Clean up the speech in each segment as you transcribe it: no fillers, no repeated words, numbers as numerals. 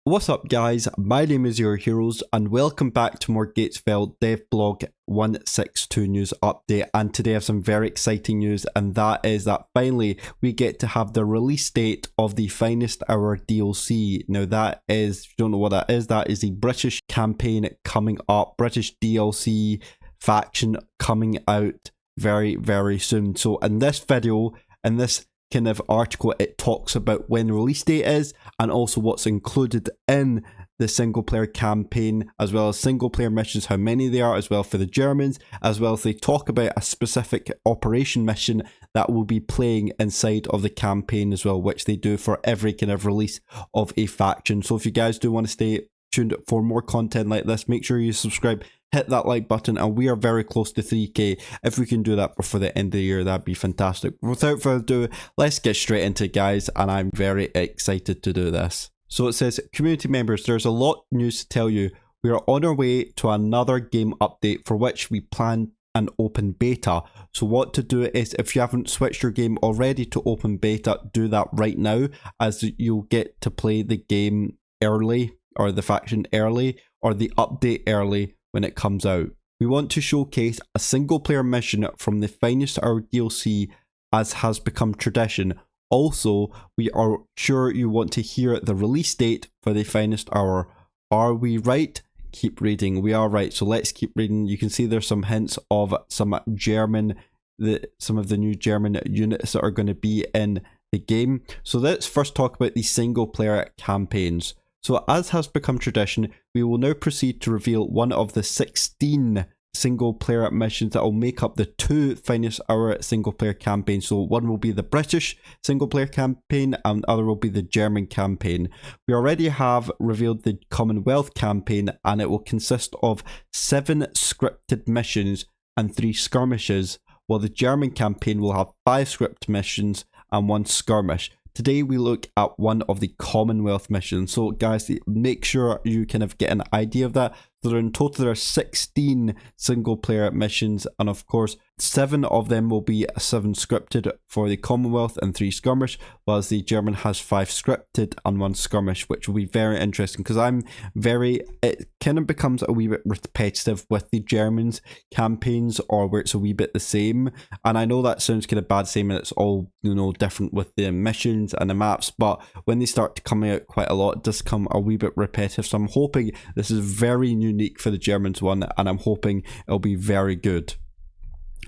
What's up guys, my name is Your Heroes and welcome back to more Gatesville Devblog 162 news update, and today I have some very exciting news, and that is that finally we get to have the release date of the Finest Hour DLC. Now that is, if you don't know what that is the British campaign coming up, British DLC faction coming out very soon. So in this video, in this kind of article, it talks about when the release date is and also what's included in the single player campaign, as well as single player missions, how many there are, as well for the Germans, as well as they talk about a specific operation mission that will be playing inside of the campaign as well, which they do for every kind of release of a faction. So if you guys do want to stay tuned for more content like this, make sure you subscribe, hit that like button, and we are very close to 3k. If we can do that before the end of the year, that'd be fantastic. Without further ado, let's get straight into it guys, and I'm very excited to do this. So it says, community members, there's a lot of news to tell you. We are on our way to another game update for which we plan an open beta. So what to do is, if you haven't switched your game already to open beta, do that right now, as you'll get to play the game early, or the faction early, or the update early when it comes out. We want to showcase a single player mission from the Finest Hour DLC, as has become tradition. Also, we are sure you want to hear the release date for the Finest Hour. Are we right? Keep reading. We are right, so let's keep reading. You can see there's some hints of some of the new German units that are going to be in the game. So let's first talk about the single player campaigns. So as has become tradition, we will now proceed to reveal one of the 16 single player missions that will make up the two Finest Hour single player campaigns. So one will be the British single player campaign and the other will be the German campaign. We already have revealed the Commonwealth campaign, and it will consist of 7 scripted missions and 3 skirmishes, while the German campaign will have 5 scripted missions and 1 skirmish. Today we look at one of the Commonwealth missions. So guys, make sure you kind of get an idea of that. So in total there are 16 single player missions, and of course 7 of them will be 7 scripted for the Commonwealth and 3 skirmish, whereas the German has 5 scripted and 1 skirmish, which will be very interesting because it kind of becomes a wee bit repetitive with the Germans campaigns, or where it's a wee bit the same. And I know that sounds kind of bad saying it's all, you know, different with the missions and the maps, but when they start to come out quite a lot, it does come a wee bit repetitive. So I'm hoping this is very unique for the Germans one, and I'm hoping it'll be very good.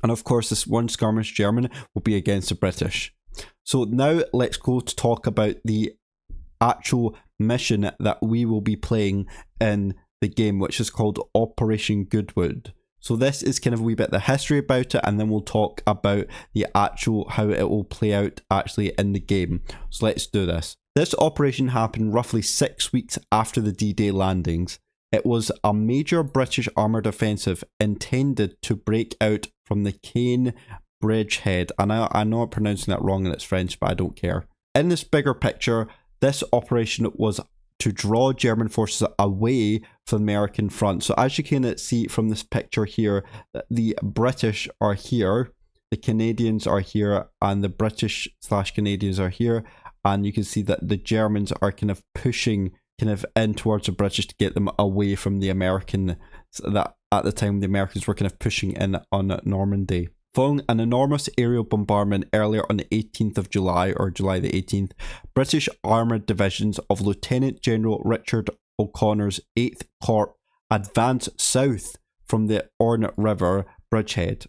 And of course this one skirmish German will be against the British. So now let's go to talk about the actual mission that we will be playing in the game, which is called Operation Goodwood. So this is kind of a wee bit the history about it, and then we'll talk about the actual how it will play out actually in the game. So let's do this. This operation happened roughly 6 weeks after the D-Day landings. It was a major British armoured offensive intended to break out from the Caen bridgehead. And I know I'm pronouncing that wrong and it's French, but I don't care. In this bigger picture, this operation was to draw German forces away from the American front. So as you can see from this picture here, the British are here, the Canadians are here, and the British/Canadians are here. And you can see that the Germans are kind of pushing in towards the British to get them away from the American, that at the time the Americans were kind of pushing in on Normandy. Following an enormous aerial bombardment earlier on the 18th of July, or July the 18th, British armoured divisions of Lieutenant General Richard O'Connor's 8th Corps advanced south from the Orne River bridgehead.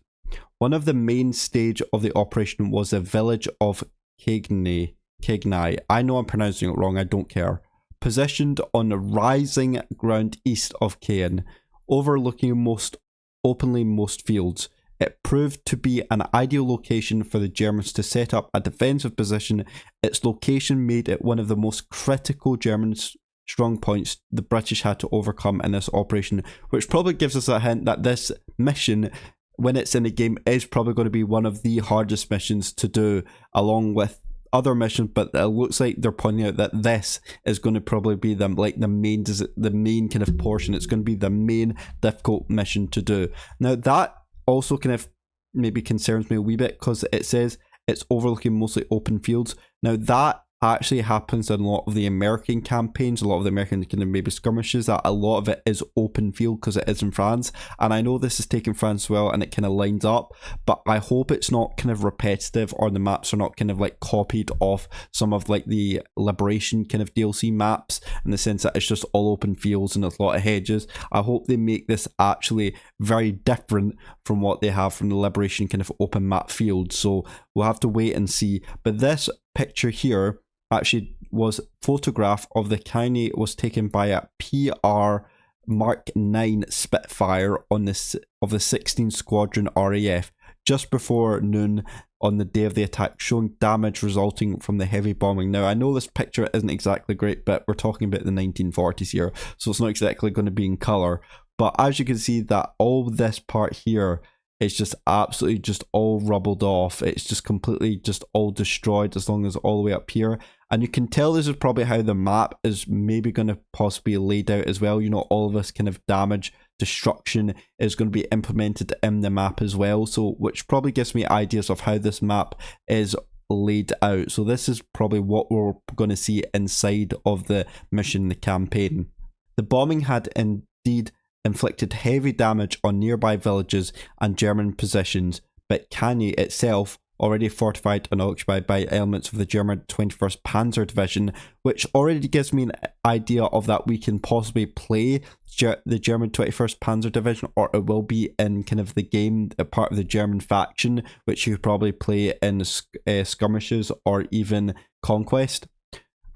One of the main stage of the operation was the village of Kegnay. I know I'm pronouncing it wrong, I don't care. Positioned on the rising ground east of Caen, overlooking most fields. It proved to be an ideal location for the Germans to set up a defensive position. Its location made it one of the most critical German strong points the British had to overcome in this operation, which probably gives us a hint that this mission, when it's in the game, is probably going to be one of the hardest missions to do, along with other missions. But it looks like they're pointing out that this is going to probably be the main kind of portion. It's going to be the main difficult mission to do. Now that also kind of maybe concerns me a wee bit, because it says it's overlooking mostly open fields. Now that actually happens in a lot of the American campaigns, a lot of the American kind of maybe skirmishes, that a lot of it is open field because it is in France. And I know this is taking France well and it kind of lines up, but I hope it's not kind of repetitive, or the maps are not kind of like copied off some of like the Liberation kind of DLC maps, in the sense that it's just all open fields and a lot of hedges. I hope they make this actually very different from what they have from the Liberation kind of open map field. So we'll have to wait and see. But this picture here actually was photograph of the Kanye was taken by a PR Mark 9 Spitfire on this of the 16th Squadron RAF just before noon on the day of the attack, showing damage resulting from the heavy bombing. Now, I know this picture isn't exactly great, but we're talking about the 1940s here, so it's not exactly going to be in colour. But as you can see, that all this part here is just absolutely just all rubbled off. It's just completely just all destroyed, as long as all the way up here. And you can tell this is probably how the map is maybe going to possibly laid out as well. You know, all of this kind of damage, destruction is going to be implemented in the map as well. So, which probably gives me ideas of how this map is laid out. So this is probably what we're going to see inside of the mission, the campaign. The bombing had indeed inflicted heavy damage on nearby villages and German positions, but Kanye itself, already fortified and occupied by elements of the German 21st Panzer Division, which already gives me an idea of that we can possibly play the German 21st Panzer Division, or it will be in kind of the game, a part of the German faction, which you probably play in skirmishes or even conquest,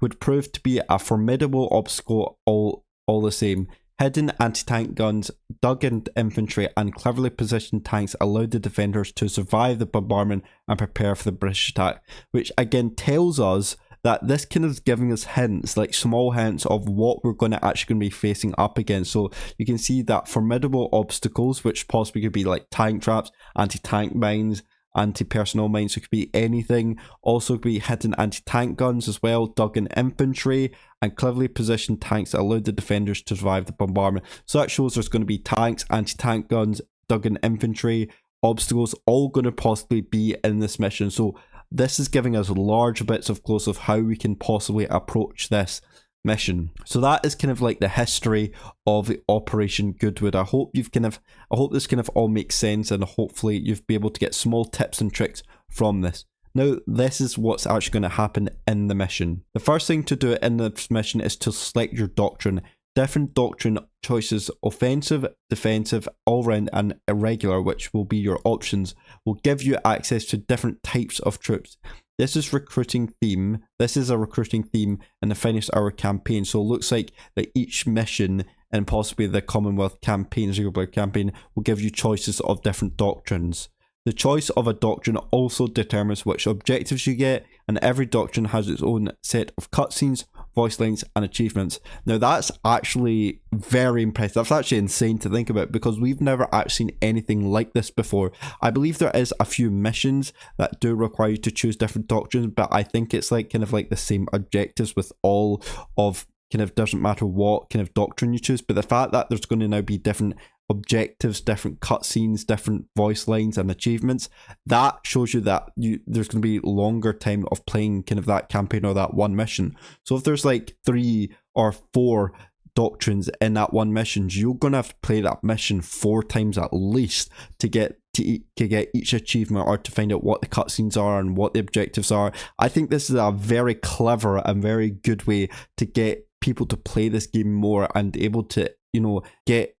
would prove to be a formidable obstacle all the same. Hidden anti-tank guns, dug-in infantry and cleverly positioned tanks allowed the defenders to survive the bombardment and prepare for the British attack, which again tells us that this kind of is giving us hints, like small hints of what we're going to actually be facing up against. So you can see that formidable obstacles, which possibly could be like tank traps, anti-tank mines, anti-personnel mines, so it could be anything. Also could be hidden anti-tank guns as well, dug-in infantry, and cleverly positioned tanks that allowed the defenders to survive the bombardment. So that shows there's going to be tanks, anti-tank guns, dug-in infantry, obstacles, all going to possibly be in this mission. So this is giving us large bits of clues of how we can possibly approach this mission. So that is kind of like the history of the Operation Goodwood. I hope this kind of all makes sense, and hopefully you'll be able to get small tips and tricks from this. Now, this is what's actually going to happen in the mission. The first thing to do in this mission is to select your doctrine. Different doctrine choices, offensive, defensive, all-round and irregular, which will be your options, will give you access to different types of troops. This is recruiting theme. This is a recruiting theme in the Finest Hour campaign. So it looks like that each mission and possibly the Commonwealth campaign, Zero Blood campaign, will give you choices of different doctrines. The choice of a doctrine also determines which objectives you get, and every doctrine has its own set of cutscenes, voice lines, and achievements. Now that's actually very impressive. That's actually insane to think about, because we've never actually seen anything like this before. I believe there is a few missions that do require you to choose different doctrines, but I think it's like kind of like the same objectives with all of kind of, doesn't matter what kind of doctrine you choose. But the fact that there's going to now be different objectives, different cutscenes, different voice lines and achievements, that shows you that there's going to be longer time of playing kind of that campaign or that one mission. So if there's like 3 or 4 doctrines in that one mission, you're going to have to play that mission 4 times at least to get each achievement, or to find out what the cutscenes are and what the objectives are. I think this is a very clever and very good way to get people to play this game more, and able to, you know, get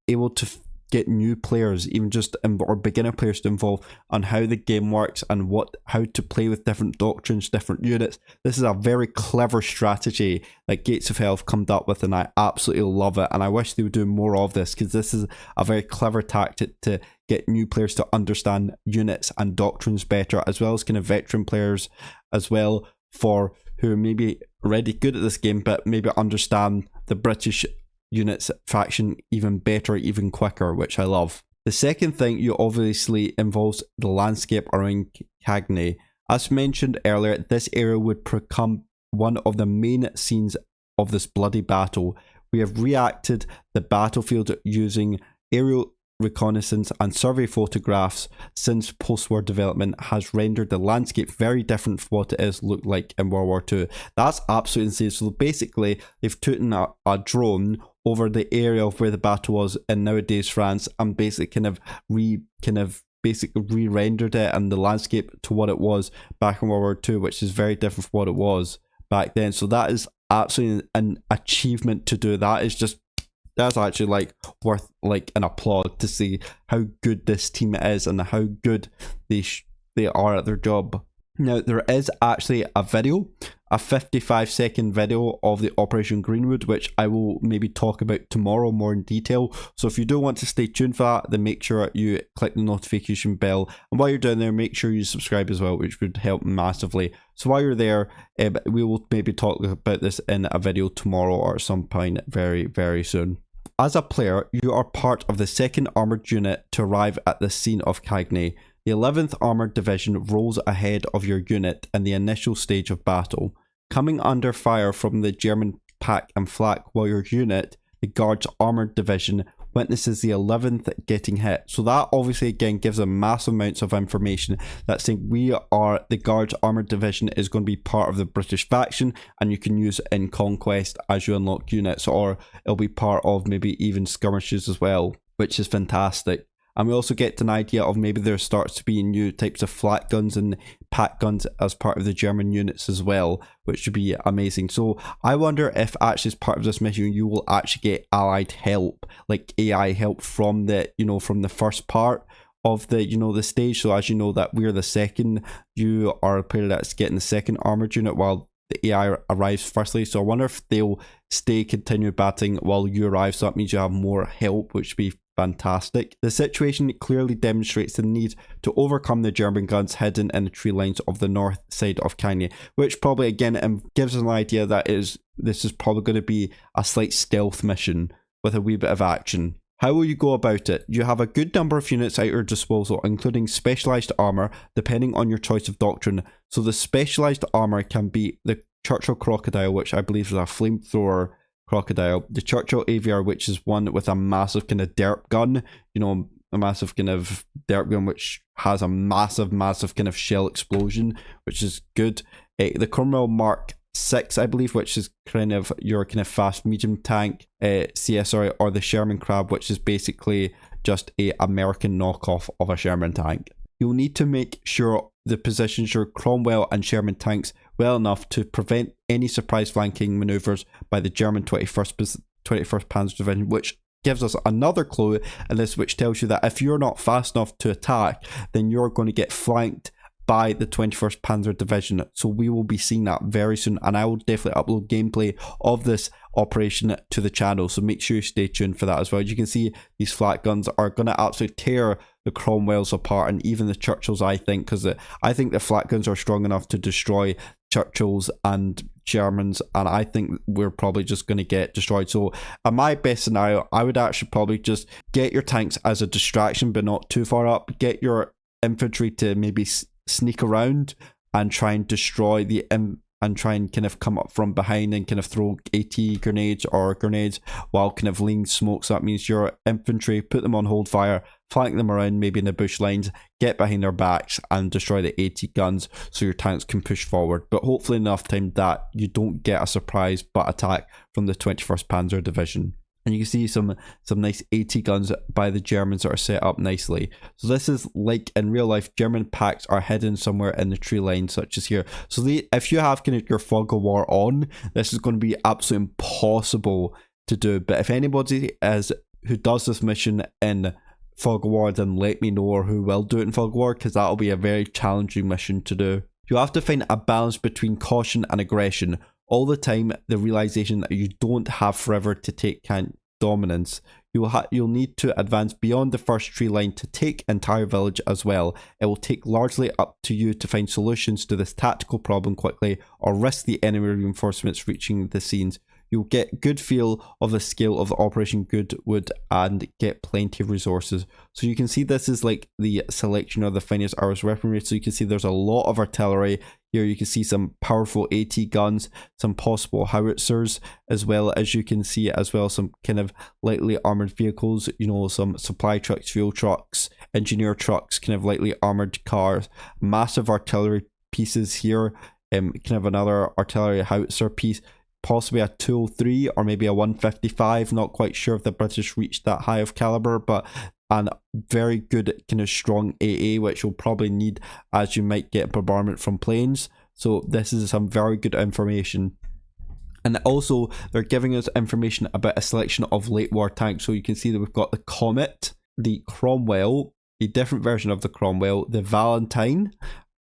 get new players, even just or beginner players, to involve on how the game works and how to play with different doctrines, different units. This is a very clever strategy that Gates of Hell have come up with, and I absolutely love it, and I wish they would do more of this, because this is a very clever tactic to get new players to understand units and doctrines better, as well as kind of veteran players as well, for who are maybe already good at this game but maybe understand the British units faction even better, even quicker, which I love. The second thing you obviously involves the landscape around Cagney. As mentioned earlier, this area would become one of the main scenes of this bloody battle. We have reacted the battlefield using aerial reconnaissance and survey photographs since post-war development has rendered the landscape very different from what it is looked like in World War II. That's absolutely insane. So basically, they've taken a drone over the area of where the battle was in nowadays France and basically basically re-rendered it and the landscape to what it was back in World War II, which is very different from what it was back then. So that is absolutely an achievement to do. That's actually like worth like an applaud to see how good this team is and how good they are at their job. Now, there is actually a video, a 55-second video of the Operation Greenwood, which I will maybe talk about tomorrow more in detail. So if you do want to stay tuned for that, then make sure you click the notification bell. And while you're down there, make sure you subscribe as well, which would help massively. So while you're there, we will maybe talk about this in a video tomorrow or at some point very, very soon. As a player, you are part of the 2nd Armoured Unit to arrive at the scene of Cagny. The 11th Armoured Division rolls ahead of your unit in the initial stage of battle, coming under fire from the German pack and flak while your unit, the Guards Armoured Division, witnesses the 11th getting hit. So that obviously again gives a massive amounts of information that's saying the Guards Armoured Division is going to be part of the British faction and you can use it in Conquest as you unlock units, or it'll be part of maybe even skirmishes as well, which is fantastic. And we also get an idea of maybe there starts to be new types of flak guns and pack guns as part of the German units as well, which would be amazing. So I wonder if actually as part of this mission you will actually get allied help, like AI help from the, from the first part of the, the stage. So as you know that we're the second, you are a player that's getting the 2nd Armoured Unit while the AI arrives firstly. So I wonder if they'll continue battling while you arrive, so that means you have more help, which would be fantastic. The situation clearly demonstrates the need to overcome the German guns hidden in the tree lines of the north side of Cagny, which probably again gives us an idea that this is probably going to be a slight stealth mission with a wee bit of action. How will you go about it? You have a good number of units at your disposal, including specialised armour, depending on your choice of doctrine. So the specialised armour can be the Churchill Crocodile, which I believe is a flamethrower crocodile, the Churchill AVR, which is one with a massive kind of derp gun, a massive kind of derp gun which has a massive kind of shell explosion, which is good. The Cromwell Mark 6, I believe, which is kind of your kind of fast medium tank CSR, or the Sherman Crab, which is basically just a American knockoff of a Sherman tank. You'll need to make sure the positions your Cromwell and Sherman tanks well enough to prevent any surprise flanking maneuvers by the German 21st Panzer Division, which gives us another clue in this, which tells you that if you're not fast enough to attack, then you're going to get flanked by the 21st Panzer Division. So we will be seeing that very soon, and I will definitely upload gameplay of this operation to the channel, so make sure you stay tuned for that as well. You can see these flak guns are going to absolutely tear the Cromwells apart, and even the Churchills, I think, because I think the flak guns are strong enough to destroy Churchills and Germans, and I think we're probably just going to get destroyed. So in my best scenario, I would actually probably just get your tanks as a distraction, but not too far up. Get your infantry to maybe sneak around and try and destroy and try and kind of come up from behind and kind of throw AT grenades or grenades while kind of laying smoke. So that means your infantry, put them on hold fire, flank them around maybe in the bush lines, get behind their backs and destroy the AT guns so your tanks can push forward. But hopefully enough time that you don't get a surprise butt attack from the 21st Panzer Division. And you can see some nice AT guns by the Germans that are set up nicely. So this is like in real life, German packs are hidden somewhere in the tree line, such as here. So if you have kind of your fog of war on, this is going to be absolutely impossible to do. But if anybody who does this mission in fog of war, then let me know, or who will do it in fog of war, because that'll be a very challenging mission to do. You have to find a balance between caution and aggression. All the time, the realization that you don't have forever to take dominance. You'll need to advance beyond the first tree line to take entire village as well. It will take largely up to you to find solutions to this tactical problem quickly, or risk the enemy reinforcements reaching the scenes. You'll get good feel of the scale of the Operation Goodwood and get plenty of resources. So you can see this is like the selection of the finest Irish weaponry. So you can see there's a lot of artillery. Here you can see some powerful AT guns, some possible howitzers, as well as you can see as well some kind of lightly armored vehicles, you know, some supply trucks, fuel trucks, engineer trucks, kind of lightly armored cars, massive artillery pieces here, kind of another artillery howitzer piece, possibly a 203 or maybe a 155, not quite sure if the British reached that high of caliber, but and very good kind of strong AA, which you'll probably need as you might get bombardment from planes. So this is some very good information. And also they're giving us information about a selection of late war tanks. So you can see that we've got the Comet, the Cromwell, a different version of the Cromwell, the Valentine,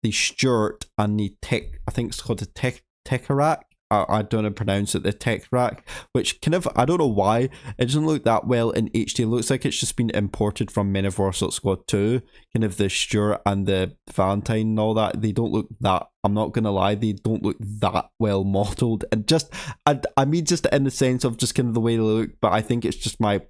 the Stuart, and the I think it's called the Tekarak. I don't know how to pronounce it, the Tekarak, which kind of, I don't know why, it doesn't look that well in HD. It looks like it's just been imported from Men of Warsaw Squad 2, kind of the Stuart and the Valentine and all that. They don't look that, I'm not going to lie, they don't look that well modelled. And just, I mean just in the sense of just kind of the way they look, but I think it's just my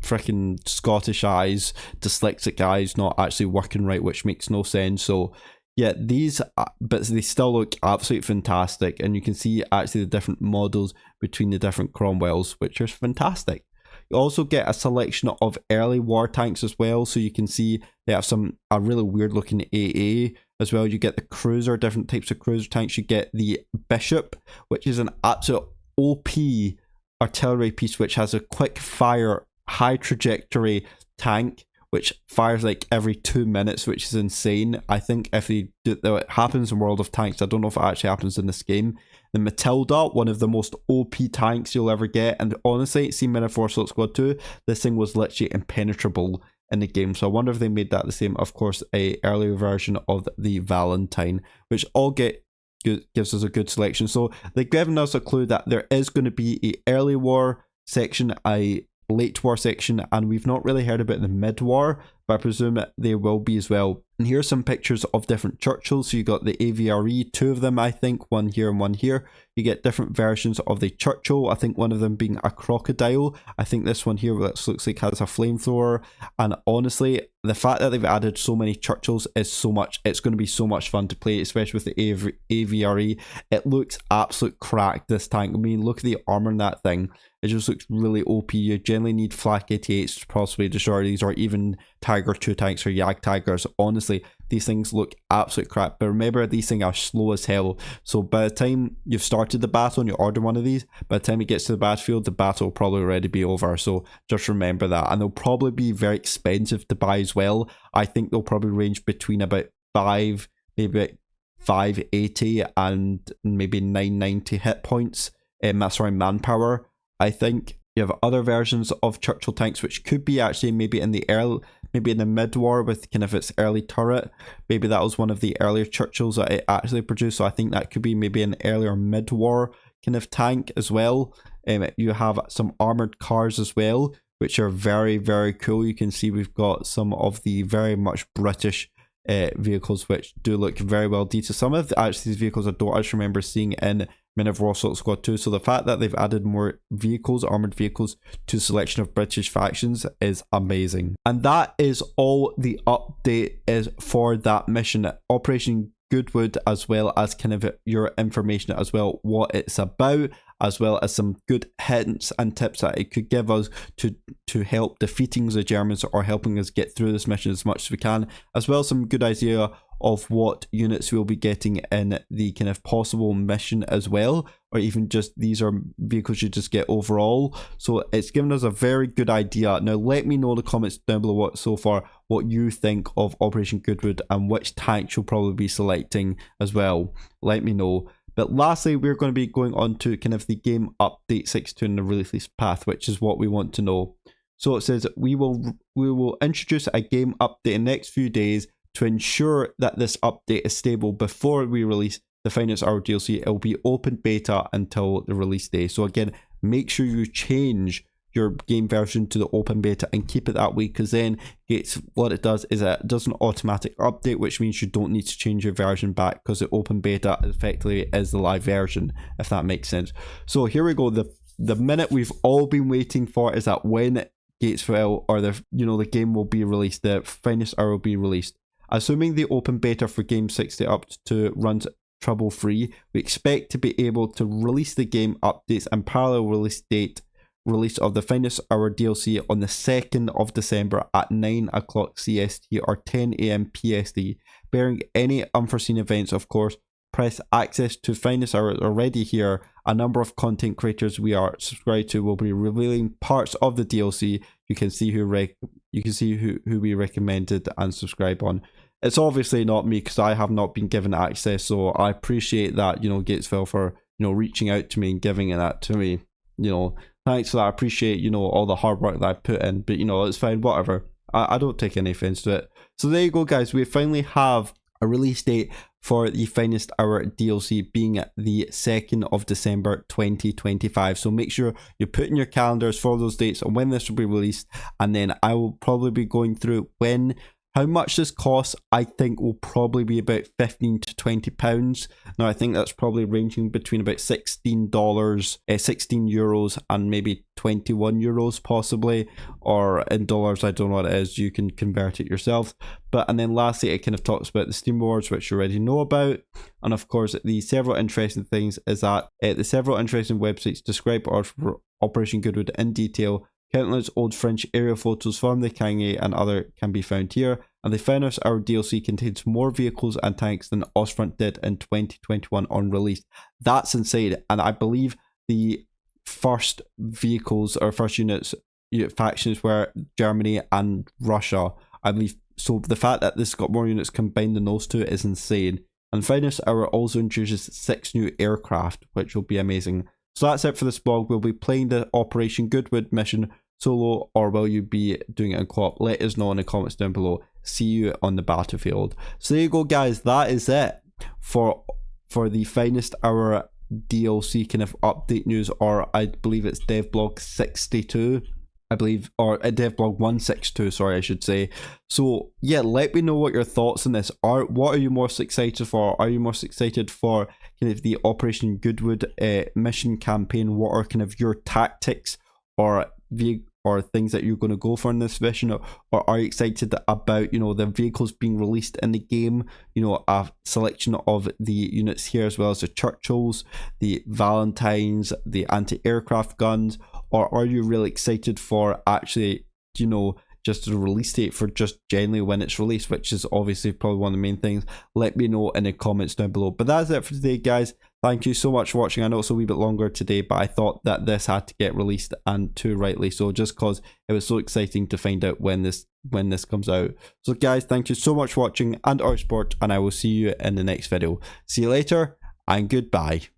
freaking Scottish eyes, dyslexic eyes not actually working right, which makes no sense. So yeah, these, but they still look absolutely fantastic, and you can see actually the different models between the different Cromwells, which are fantastic. You also get a selection of early war tanks as well, so you can see they have a really weird looking AA as well. You get the cruiser, different types of cruiser tanks. You get the Bishop, which is an absolute OP artillery piece, which has a quick fire, high trajectory tank, which fires like every 2 minutes, which is insane. I think if they do, it happens in World of Tanks. I don't know if it actually happens in this game. The Matilda, one of the most OP tanks you'll ever get. And honestly, see Men of Warsaw Squad 2, this thing was literally impenetrable in the game. So I wonder if they made that the same. Of course, a earlier version of the Valentine, which all gives us a good selection. So they're giving us a clue that there is going to be a early war section, a late war section, and we've not really heard about the mid war, but I presume there will be as well. And here's some pictures of different Churchills. So you got the AVRE, 2 of them I think, one here and one here. You get different versions of the Churchill, I think one of them being a crocodile. I think this one here looks like has a flamethrower. And honestly, the fact that they've added so many Churchills is so much, it's going to be so much fun to play, especially with the AVRE. It looks absolute crack, this tank. I mean, look at the armor in that thing. It just looks really OP. You generally need Flak 88s to possibly destroy these, or even Tiger 2 tanks or Jagdtigers. Honestly, these things look absolute crap. But remember, these things are slow as hell. So by the time you've started the battle and you order one of these, by the time it gets to the battlefield, the battle will probably already be over. So just remember that. And they'll probably be very expensive to buy as well. I think they'll probably range between about 580 and maybe 990 hit points. Sorry, manpower. I think you have other versions of Churchill tanks which could be actually maybe in the mid-war with kind of its early turret. Maybe that was one of the earlier Churchills that it actually produced, so I think that could be maybe an earlier mid-war kind of tank as well. You have some armoured cars as well, which are very, very cool. You can see we've got some of the very much British vehicles which do look very well detailed. Some of these vehicles I don't actually remember seeing in Men of Warsaw Squad 2, so the fact that they've added more vehicles, armoured vehicles, to a selection of British factions is amazing. And that is all the update is for that mission, Operation Goodwood, as well as kind of your information as well, what it's about, as well as some good hints and tips that it could give us to help defeating the Germans or helping us get through this mission as much as we can, as well as some good idea of what units we'll be getting in the kind of possible mission as well, or even just these are vehicles you just get overall. So it's given us a very good idea. Now let me know in the comments down below what you think of Operation Goodwood and which tanks you'll probably be selecting as well. Let me know. But lastly, we're going to be going on to kind of the game update 6.2 and the release path, which is what we want to know. So it says we will introduce a game update in the next few days to ensure that this update is stable before we release the Finest Hour DLC. It will be open beta until the release day. So again, make sure you change your game version to the open beta and keep it that way, because then what it does is it does an automatic update, which means you don't need to change your version back, because the open beta effectively is the live version, if that makes sense. So here we go. The minute we've all been waiting for is that when Gatesville or the game will be released, the Finest Hour will be released. Assuming the open beta for game 60 up to runs trouble free. We expect to be able to release the game updates and parallel release of the Finest Hour DLC on the 2nd of December at 9 o'clock CST or 10 AM PST. Bearing any unforeseen events, of course, press access to Finest Hour already here. A number of content creators we are subscribed to will be revealing parts of the DLC. You can see who we recommended and subscribe on. It's obviously not me because I have not been given access, so I appreciate that, Gatesville for, reaching out to me and giving that to me. Thanks for that. I appreciate, all the hard work that I put in, but it's fine, whatever. I don't take any offense to it. So there you go, guys. We finally have a release date for the Finest Hour DLC being the 2nd of December 2025. So make sure you put in your calendars for those dates and when this will be released, and then I will probably be going through how much this costs. I think will probably be about £15 to £20. Now I think that's probably ranging between about €16, €16 and maybe €21 possibly, or in dollars I don't know what it is, you can convert it yourself. And then lastly, it kind of talks about the Steam Awards, which you already know about, and of course the several interesting things is that the several interesting websites describe Operation Goodwood in detail. Countless old French aerial photos from the Kangay and other can be found here, and the Finest Hour DLC contains more vehicles and tanks than Ostfront did in 2021 on release. That's insane, and I believe the first vehicles or first factions were Germany and Russia, I believe. So the fact that this got more units combined than those two is insane. And Finest Hour also introduces 6 new aircraft, which will be amazing. So that's it for this vlog. We'll be playing the Operation Goodwood mission solo, or will you be doing it in co-op? Let us know in the comments down below. See you on the battlefield. So there you go, guys. That is it for the Finest Hour DLC kind of update news, or I believe it's devblog 62. I believe, or devblog 162, sorry, I should say. So yeah, let me know what your thoughts on this are. What are you most excited for? Are you most excited for kind of the Operation Goodwood mission campaign? What are kind of your tactics or things that you're going to go for in this mission, or are you excited about the vehicles being released in the game? A selection of the units here, as well as the Churchills, the Valentines, the anti-aircraft guns, or are you really excited for actually just the release date for just generally when it's released, which is obviously probably one of the main things? Let me know in the comments down below. But that's it for today, guys. Thank you so much for watching. I know it's a wee bit longer today, but I thought that this had to get released, and too rightly so, just because it was so exciting to find out when this comes out. So guys, thank you so much for watching and our support, and I will see you in the next video. See you later and goodbye.